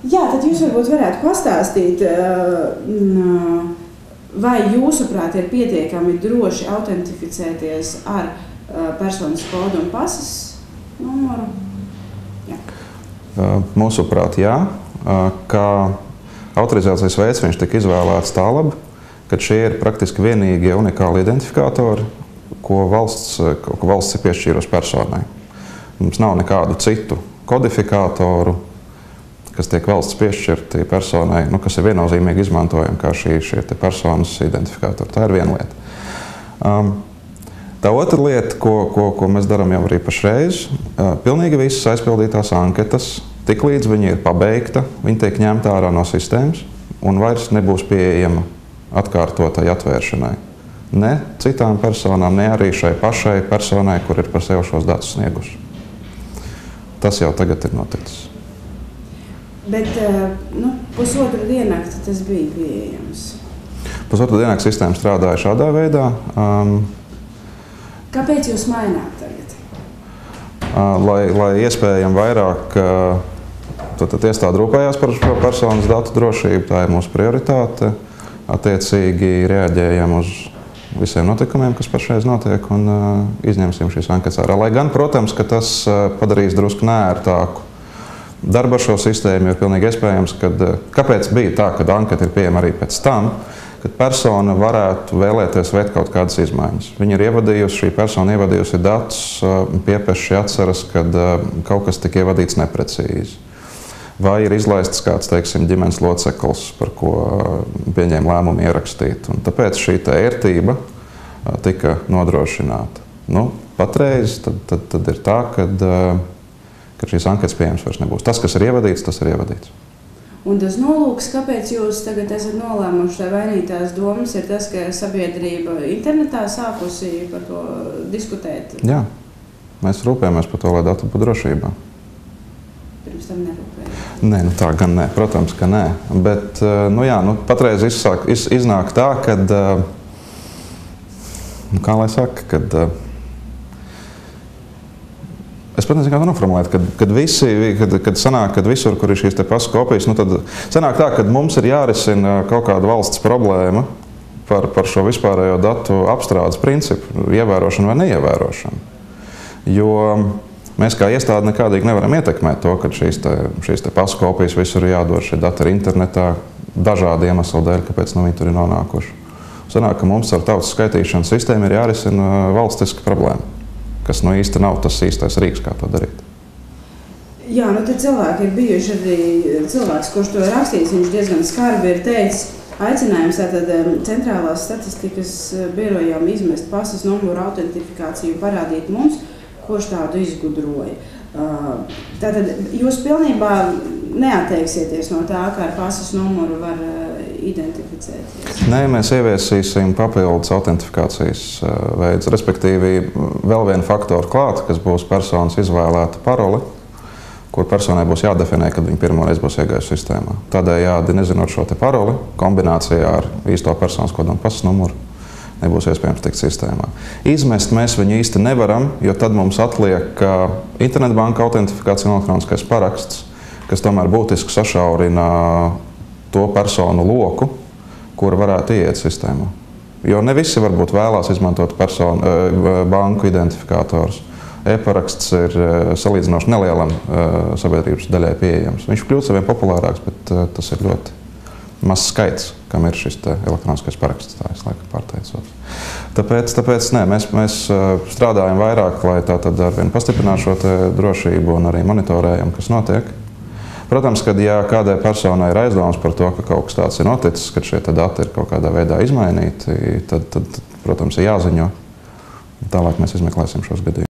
Jā, tad jūs varbūt varētu pastāstīt, vai jūsuprāt ir pietiekami droši autentificēties ar personas kodu un pasas numuru? Jā. Mūsuprāt, jā. Kā autorizācijas veids viņš tika izvēlēts tālāk, ka šie ir praktiski vienīgie unikāli identifikātori, ko valsts ir piešķīrusi personai. Mums nav nekādu citu kodifikātoru, kas tiek valsts piešķirti personai, kas ir viennozīmīgi izmantojami kā šie personas identifikātori. Tā ir viena lieta. Tā otra lieta, ko mēs darām jau arī pašreiz, pilnīgi visas aizpildītās anketas, tiklīdz viņa ir pabeigta, viņa tiek ņemta ārā no sistēmas un vairs nebūs pieejama atkārtotai atvēršanai. Ne citām personām, ne arī šai pašai personai, kur ir par sevi šos datus snieguši. Tas jau tagad ir noticis. Bet pusotru diennakti tas bija pieejams. Pusotru diennakti sistēma strādāja šādā veidā. Kāpēc jūs maināt tagad? Lai iespējami vairāk iestāde rūpējās par šo personas datu drošību, tā ir mūsu prioritāte. Attiecīgi reaģējam uz visiem notikumiem, kas pašreiz notiek, un izņemsim šīs anketas ārā. Lai gan, protams, ka tas padarīs drusku neērtāku darbu ar šo sistēmu, jo pilnīgi iespējams, kāpēc bija tā, ka anketa ir pieejama arī pēc tam, kad persona varētu vēlēties veikt kaut kādas izmaiņas. Viņa ir ievadījusi, šī persona ievadījusi datus, piepieši atceras, kad kaut kas tika ievadīts neprecīzi. Vai ir izlaists kāds, teiksim, ģimenes loceklis, par ko pieņēma lēmumu ierakstīt. Un tāpēc šī ērtība tika nodrošināta. Patreiz tad ir tā, ka šīs anketas pieejams vairs nebūs. Tas, kas ir ievadīts, tas ir ievadīts. Un tas nolūks, kāpēc jūs tagad esat nolēmuši, vai vainītās domas, ir tas, ka sabiedrība internetā sākusi par to diskutēt? Jā, mēs rūpējamies par to, lai dati būtu drošībā. Pirms tam nerūpējāt? Nē, tā gan nē, protams, ka nē. Bet, patreiz iznāk tā, kad, kā lai saka, es pat nezinu, kā to noformulēt, kad sanāk, kad visur, kur ir šīs te pasu kopijas, tad sanāk tā, ka mums ir jārisina kaut kāda valsts problēma par šo vispārējo datu apstrādes principu, ievērošanu vai neievērošanu. Jo mēs kā iestāde nekādīgi nevaram ietekmēt to, ka šīs te pasu kopijas visur ir jādod, šie dati ir internetā dažādu iemeslu dēļ, kāpēc viņi tur ir nonākuši. Sanāk, ka mums ar tautas skaitīšanas sistēmu ir jārisina valstiska problēma, kas īsti nav tas īstais rīks, kā to darīt. Jā, te cilvēki ir bijuši arī cilvēks, kurš to ir rakstījis, viņš diezgan skarbi ir teicis, aicinājums tātad centrālās statistikas birojām izmest pasas numuru autentifikāciju parādīt mums, kurš tādu izgudroja. Tātad jūs pilnībā neatteiksieties no tā, ka ar pasas numuru var identificēties? Nē, mēs ieviesīsim papildus autentifikācijas veids, respektīvi vēl vienu faktoru klāt, kas būs personas izvēlēta paroli, kur personai būs jādefinē, kad viņa pirmoreiz būs iegājusi sistēmā. Tādējādi, nezinot šo te paroli, kombinācijā ar īsto personas kodu un pasas numuru, nebūs iespējams tikt sistēmā. Izmest mēs viņu īsti nevaram, jo tad mums atliek internetbanka autentifikācija un elektroniskais paraksts, kas tomēr būtiski sašaurina to personu loku, kura varētu ieiet sistēmā. Jo ne visi varbūt vēlās izmantot banku identifikātors. E-paraksts ir salīdzinoši nelielam sabiedrības daļai pieejams. Viņš kļūst saviem populārāks, bet tas ir ļoti mazs skaits, kam ir šis elektroniskais paraksts, tā es laikam pārteicos. Tāpēc nē, mēs strādājam vairāk, lai tā tad arvien pastiprinātu šo drošību un arī monitorējam, kas notiek. Protams, kad ja kādai personai ir aizdomas par to, ka kaut kas tāds ir noticis, kad šie dati ir kaut kādā veidā izmainīti, tad protams, ir jāziņo. Tālāk mēs izmeklēsim šos gadījumus.